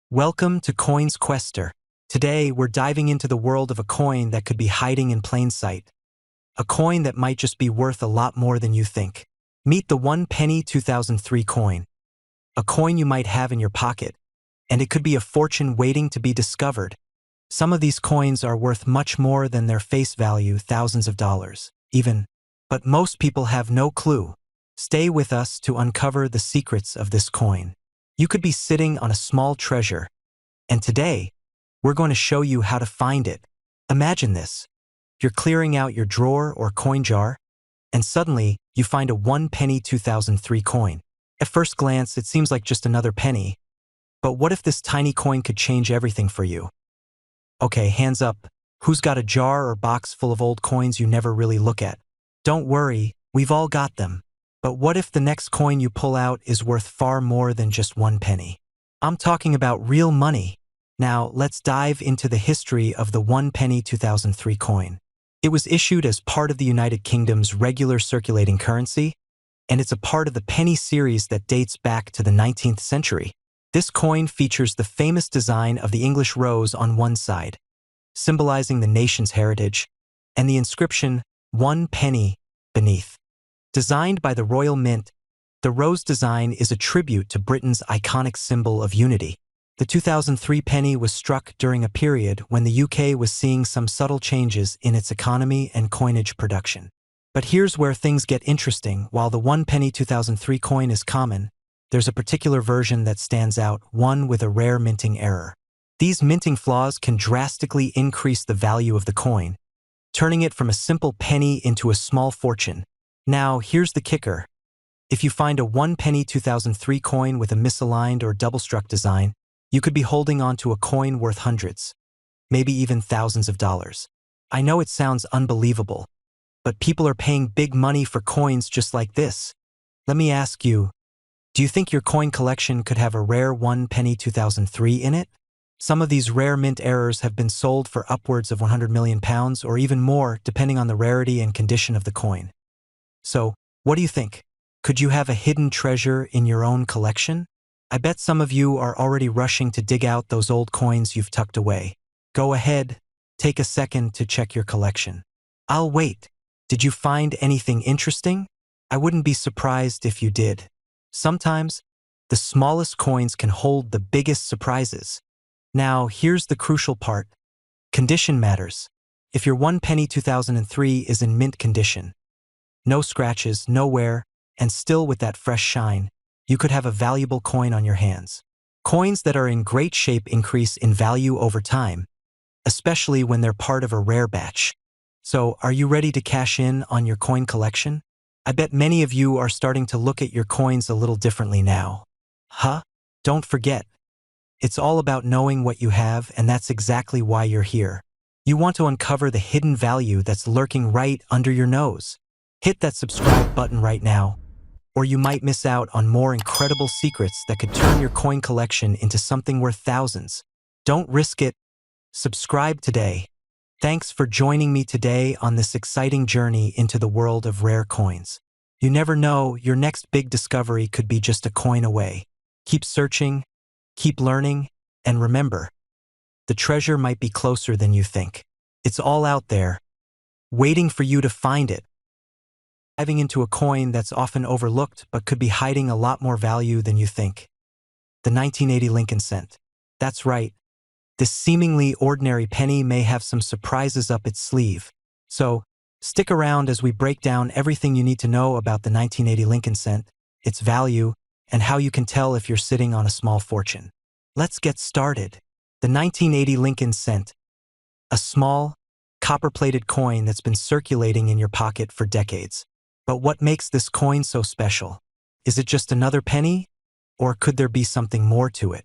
Welcome to Coins Quester. Today, we're diving into the world of a coin that could be hiding in plain sight. A coin that might just be worth a lot more than you think. Meet the 1 penny 2003 coin. A coin you might have in your pocket, and it could be a fortune waiting to be discovered. Some of these coins are worth much more than their face value, thousands of dollars, even. But most people have no clue. Stay with us to uncover the secrets of this coin. You could be sitting on a small treasure, and today, we're going to show you how to find it. Imagine this. You're clearing out your drawer or coin jar, and suddenly, you find a 1 penny 2003 coin. At first glance, it seems like just another penny. But what if this tiny coin could change everything for you? Okay, hands up. Who's got a jar or box full of old coins you never really look at? Don't worry, we've all got them. But what if the next coin you pull out is worth far more than just 1 penny? I'm talking about real money. Now, let's dive into the history of the 1 penny 2003 coin. It was issued as part of the United Kingdom's regular circulating currency, and it's a part of the penny series that dates back to the 19th century. This coin features the famous design of the English rose on one side, symbolizing the nation's heritage, and the inscription, 1 penny, beneath. Designed by the Royal Mint, the rose design is a tribute to Britain's iconic symbol of unity. The 2003 penny was struck during a period when the UK was seeing some subtle changes in its economy and coinage production. But here's where things get interesting. While the 1 penny 2003 coin is common, there's a particular version that stands out, one with a rare minting error. These minting flaws can drastically increase the value of the coin, turning it from a simple penny into a small fortune. Now, here's the kicker. If you find a 1 penny 2003 coin with a misaligned or double-struck design, you could be holding on to a coin worth hundreds, maybe even thousands of dollars. I know it sounds unbelievable, but people are paying big money for coins just like this. Let me ask you, do you think your coin collection could have a rare 1 penny 2003 in it? Some of these rare mint errors have been sold for upwards of £100 million or even more, depending on the rarity and condition of the coin. So, what do you think? Could you have a hidden treasure in your own collection? I bet some of you are already rushing to dig out those old coins you've tucked away. Go ahead, take a second to check your collection. I'll wait. Did you find anything interesting? I wouldn't be surprised if you did. Sometimes, the smallest coins can hold the biggest surprises. Now, here's the crucial part. Condition matters. If your 1 penny 2003 is in mint condition, no scratches, no wear, and still with that fresh shine, you could have a valuable coin on your hands. Coins that are in great shape increase in value over time, especially when they're part of a rare batch. So, are you ready to cash in on your coin collection? I bet many of you are starting to look at your coins a little differently now. Huh? Don't forget. It's all about knowing what you have, and that's exactly why you're here. You want to uncover the hidden value that's lurking right under your nose. Hit that subscribe button right now, or you might miss out on more incredible secrets that could turn your coin collection into something worth thousands. Don't risk it. Subscribe today. Thanks for joining me today on this exciting journey into the world of rare coins. You never know, your next big discovery could be just a coin away. Keep searching, keep learning, and remember, the treasure might be closer than you think. It's all out there, waiting for you to find it. Diving into a coin that's often overlooked but could be hiding a lot more value than you think. The 1980 Lincoln cent. That's right. This seemingly ordinary penny may have some surprises up its sleeve. So, stick around as we break down everything you need to know about the 1980 Lincoln cent, its value, and how you can tell if you're sitting on a small fortune. Let's get started. The 1980 Lincoln cent. A small, copper-plated coin that's been circulating in your pocket for decades. But what makes this coin so special? Is it just another penny? Or could there be something more to it?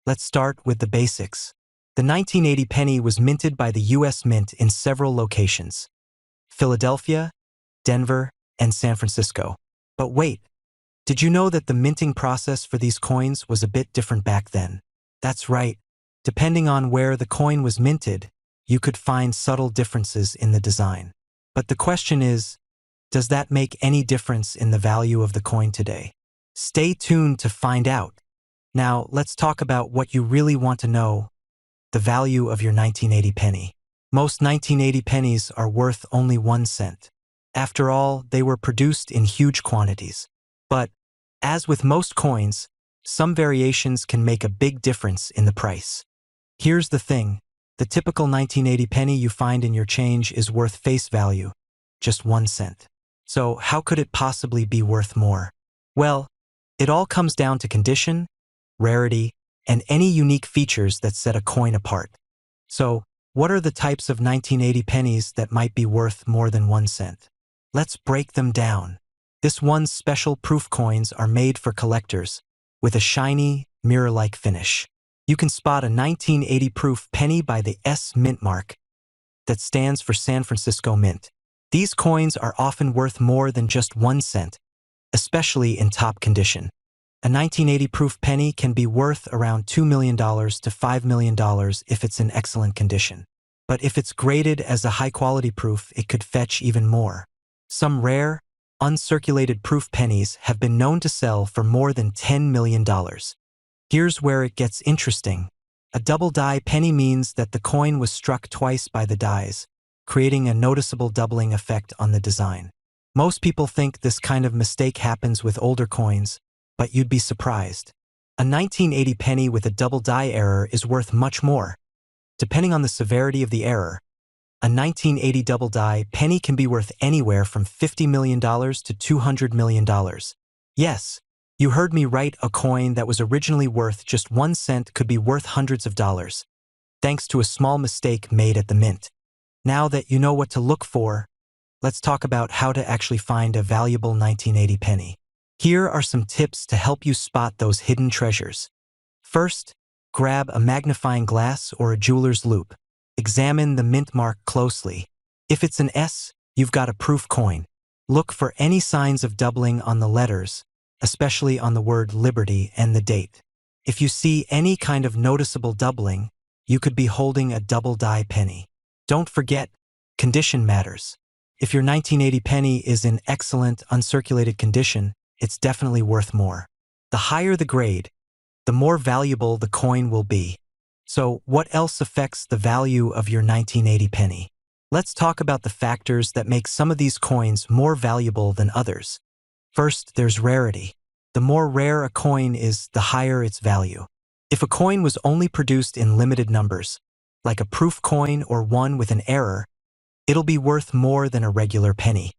Let's start with the basics. The 1980 penny was minted by the U.S. Mint in several locations: Philadelphia, Denver, and San Francisco. But wait, did you know that the minting process for these coins was a bit different back then? That's right. Depending on where the coin was minted, you could find subtle differences in the design. But the question is, does that make any difference in the value of the coin today? Stay tuned to find out. Now, let's talk about what you really want to know, the value of your 1980 penny. Most 1980 pennies are worth only 1 cent. After all, they were produced in huge quantities. But, as with most coins, some variations can make a big difference in the price. Here's the thing. The typical 1980 penny you find in your change is worth face value, just 1 cent. So how could it possibly be worth more? Well, it all comes down to condition, rarity, and any unique features that set a coin apart. So, what are the types of 1980 pennies that might be worth more than 1 cent? Let's break them down. This one's special proof coins are made for collectors, with a shiny, mirror-like finish. You can spot a 1980 proof penny by the S Mint mark that stands for San Francisco Mint. These coins are often worth more than just 1 cent, especially in top condition. A 1980 proof penny can be worth around $2 million to $5 million if it's in excellent condition. But if it's graded as a high-quality proof, it could fetch even more. Some rare, uncirculated proof pennies have been known to sell for more than $10 million. Here's where it gets interesting. A double die penny means that the coin was struck twice by the dies, creating a noticeable doubling effect on the design. Most people think this kind of mistake happens with older coins, but you'd be surprised. A 1980 penny with a double die error is worth much more. Depending on the severity of the error, a 1980 double die penny can be worth anywhere from $50 million to $200 million. Yes, you heard me right, a coin that was originally worth just 1 cent could be worth hundreds of dollars, thanks to a small mistake made at the mint. Now that you know what to look for, let's talk about how to actually find a valuable 1980 penny. Here are some tips to help you spot those hidden treasures. First, grab a magnifying glass or a jeweler's loupe. Examine the mint mark closely. If it's an S, you've got a proof coin. Look for any signs of doubling on the letters, especially on the word Liberty and the date. If you see any kind of noticeable doubling, you could be holding a double die penny. Don't forget, condition matters. If your 1980 penny is in excellent, uncirculated condition, it's definitely worth more. The higher the grade, the more valuable the coin will be. So, what else affects the value of your 1980 penny? Let's talk about the factors that make some of these coins more valuable than others. First, there's rarity. The more rare a coin is, the higher its value. If a coin was only produced in limited numbers, like a proof coin or one with an error, it'll be worth more than a regular penny.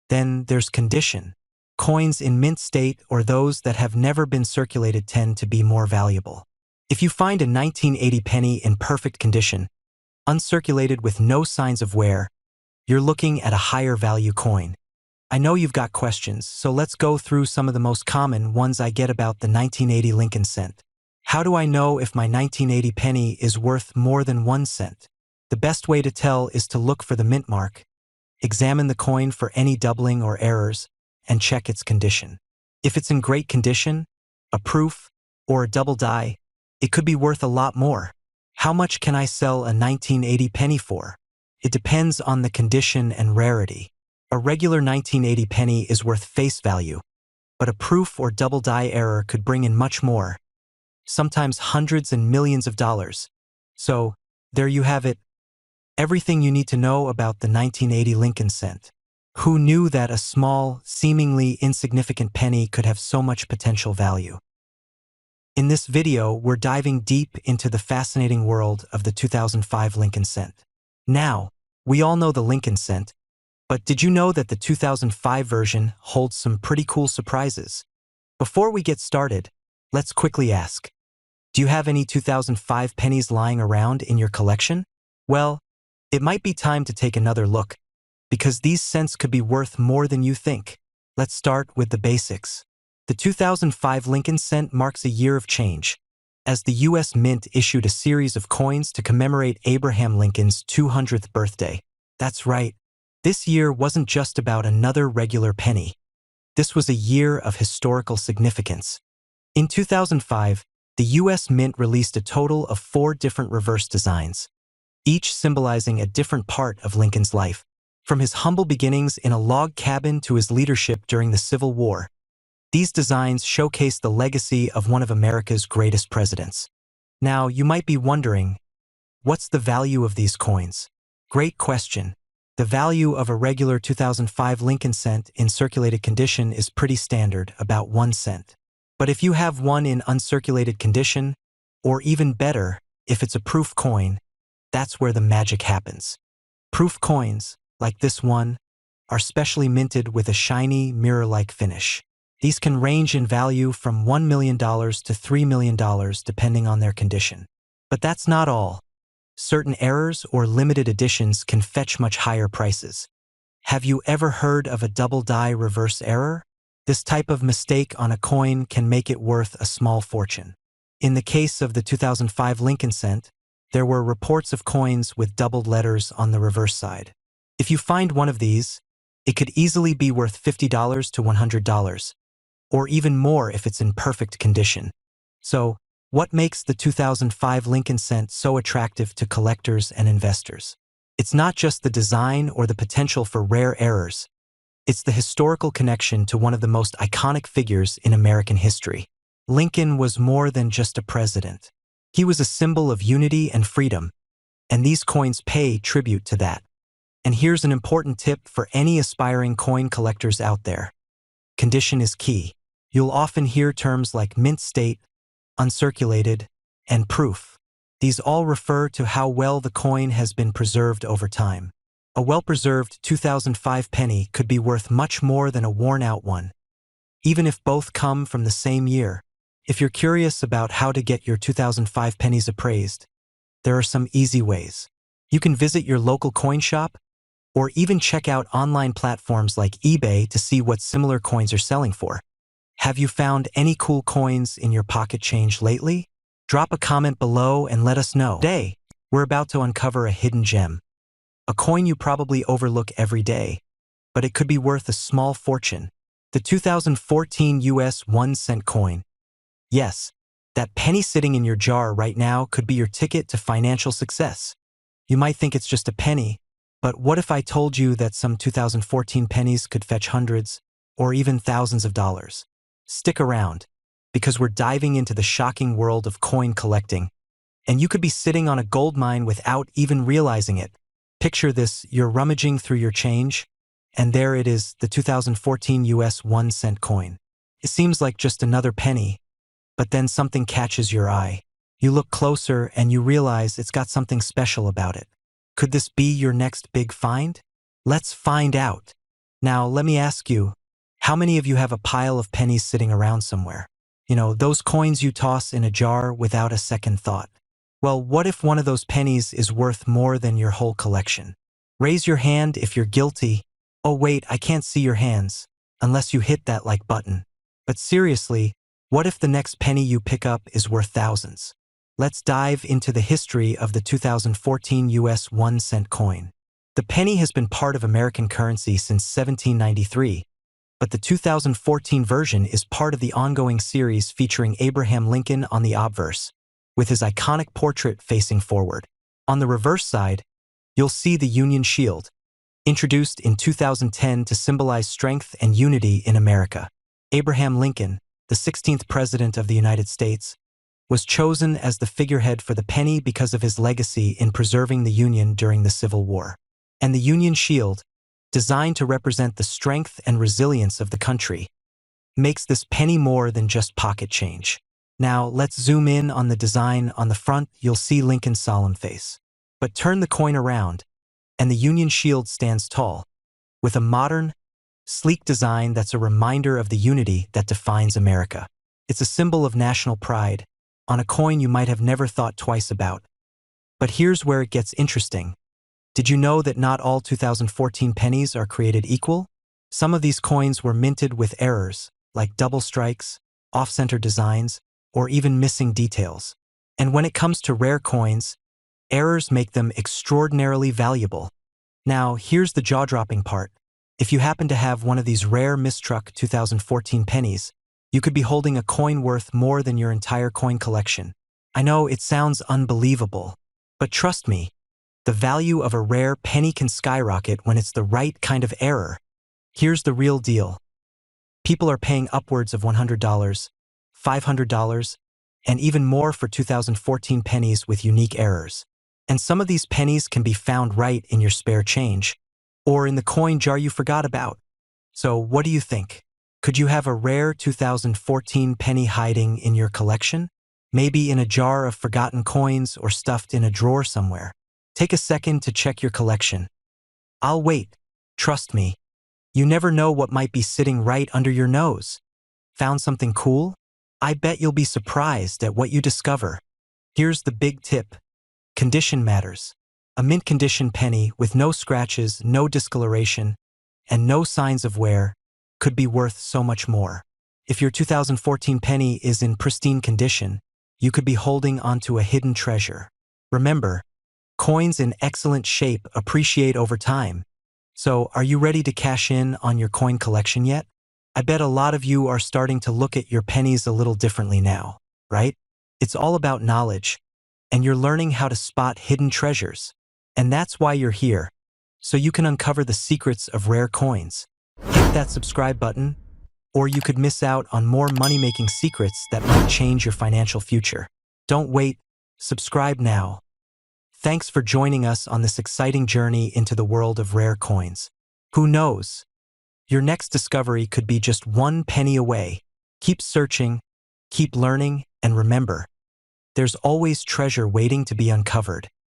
Then there's condition. Coins in mint state or those that have never been circulated tend to be more valuable. If you find a 1980 penny in perfect condition, uncirculated with no signs of wear, you're looking at a higher value coin. I know you've got questions, so let's go through some of the most common ones I get about the 1980 Lincoln cent. How do I know if my 1980 penny is worth more than 1 cent? The best way to tell is to look for the mint mark. Examine the coin for any doubling or errors, and check its condition. If it's in great condition, a proof, or a double die, it could be worth a lot more. How much can I sell a 1980 penny for? It depends on the condition and rarity. A regular 1980 penny is worth face value, but a proof or double die error could bring in much more, sometimes hundreds and millions of dollars. So, there you have it. Everything you need to know about the 1980 Lincoln cent. Who knew that a small, seemingly insignificant penny could have so much potential value? In this video, we're diving deep into the fascinating world of the 2005 Lincoln cent. Now, we all know the Lincoln cent, but did you know that the 2005 version holds some pretty cool surprises? Before we get started, let's quickly ask, do you have any 2005 pennies lying around in your collection? Well, it might be time to take another look, because these cents could be worth more than you think. Let's start with the basics. The 2005 Lincoln cent marks a year of change, as the U.S. Mint issued a series of coins to commemorate Abraham Lincoln's 200th birthday. That's right, this year wasn't just about another regular penny. This was a year of historical significance. In 2005, the U.S. Mint released a total of 4 different reverse designs, each symbolizing a different part of Lincoln's life. From his humble beginnings in a log cabin to his leadership during the Civil War, These designs showcase the legacy of one of America's greatest presidents. Now, you might be wondering, what's the value of these coins? Great question. The value of a regular 2005 Lincoln cent in circulated condition is pretty standard, about 1 cent. But if you have one in uncirculated condition, or even better, if it's a proof coin, that's where the magic happens. Proof coins, like this one, are specially minted with a shiny, mirror-like finish. These can range in value from $1 million to $3 million depending on their condition. But that's not all. Certain errors or limited editions can fetch much higher prices. Have you ever heard of a double die reverse error? This type of mistake on a coin can make it worth a small fortune. In the case of the 2005 Lincoln cent, there were reports of coins with doubled letters on the reverse side. If you find one of these, it could easily be worth $50 to $100, or even more if it's in perfect condition. So, what makes the 2005 Lincoln cent so attractive to collectors and investors? It's not just the design or the potential for rare errors. It's the historical connection to one of the most iconic figures in American history. Lincoln was more than just a president. He was a symbol of unity and freedom, and these coins pay tribute to that. And here's an important tip for any aspiring coin collectors out there. Condition is key. You'll often hear terms like mint state, uncirculated, and proof. These all refer to how well the coin has been preserved over time. A well-preserved 2005 penny could be worth much more than a worn-out one, even if both come from the same year. If you're curious about how to get your 2005 pennies appraised, there are some easy ways. You can visit your local coin shop, or even check out online platforms like eBay to see what similar coins are selling for. Have you found any cool coins in your pocket change lately? Drop a comment below and let us know. Today, we're about to uncover a hidden gem. A coin you probably overlook every day, but it could be worth a small fortune. The 2014 US 1 cent coin. Yes, that penny sitting in your jar right now could be your ticket to financial success. You might think it's just a penny, but what if I told you that some 2014 pennies could fetch hundreds or even thousands of dollars? Stick around, because we're diving into the shocking world of coin collecting, and you could be sitting on a gold mine without even realizing it. Picture this, you're rummaging through your change, and there it is, the 2014 US 1 cent coin. It seems like just another penny, but then something catches your eye. You look closer and you realize it's got something special about it. Could this be your next big find? Let's find out. Now, let me ask you, how many of you have a pile of pennies sitting around somewhere? You know, those coins you toss in a jar without a second thought. Well, what if one of those pennies is worth more than your whole collection? Raise your hand if you're guilty. Oh wait, I can't see your hands, unless you hit that like button. But seriously, what if the next penny you pick up is worth thousands? Let's dive into the history of the 2014 US 1 cent coin. The penny has been part of American currency since 1793, but the 2014 version is part of the ongoing series featuring Abraham Lincoln on the obverse, with his iconic portrait facing forward. On the reverse side, you'll see the Union Shield, introduced in 2010 to symbolize strength and unity in America. Abraham Lincoln, the 16th President of the United States, was chosen as the figurehead for the penny because of his legacy in preserving the Union during the Civil War. And the Union Shield, designed to represent the strength and resilience of the country, makes this penny more than just pocket change. Now, let's zoom in on the design. On the front, you'll see Lincoln's solemn face. But turn the coin around, and the Union Shield stands tall, with a modern, sleek design that's a reminder of the unity that defines America. It's a symbol of national pride, on a coin you might have never thought twice about. But here's where it gets interesting. Did you know that not all 2014 pennies are created equal? Some of these coins were minted with errors, like double strikes, off-center designs, or even missing details. And when it comes to rare coins, errors make them extraordinarily valuable. Now, here's the jaw-dropping part. If you happen to have one of these rare mistruck 2014 pennies, you could be holding a coin worth more than your entire coin collection. I know it sounds unbelievable, but trust me, the value of a rare penny can skyrocket when it's the right kind of error. Here's the real deal. People are paying upwards of $100, $500, and even more for 2014 pennies with unique errors. And some of these pennies can be found right in your spare change, or in the coin jar you forgot about. So what do you think? Could you have a rare 2014 penny hiding in your collection? Maybe in a jar of forgotten coins or stuffed in a drawer somewhere. Take a second to check your collection. I'll wait. Trust me. You never know what might be sitting right under your nose. Found something cool? I bet you'll be surprised at what you discover. Here's the big tip. Condition matters. A mint condition penny with no scratches, no discoloration, and no signs of wear could be worth so much more. If your 2014 penny is in pristine condition, you could be holding onto a hidden treasure. Remember, coins in excellent shape appreciate over time. So, are you ready to cash in on your coin collection yet? I bet a lot of you are starting to look at your pennies a little differently now, right? It's all about knowledge, and you're learning how to spot hidden treasures. And that's why you're here, so you can uncover the secrets of rare coins. Hit that subscribe button, or you could miss out on more money-making secrets that might change your financial future. Don't wait, subscribe now. Thanks for joining us on this exciting journey into the world of rare coins. Who knows? Your next discovery could be just one penny away. Keep searching, keep learning, and remember, there's always treasure waiting to be uncovered.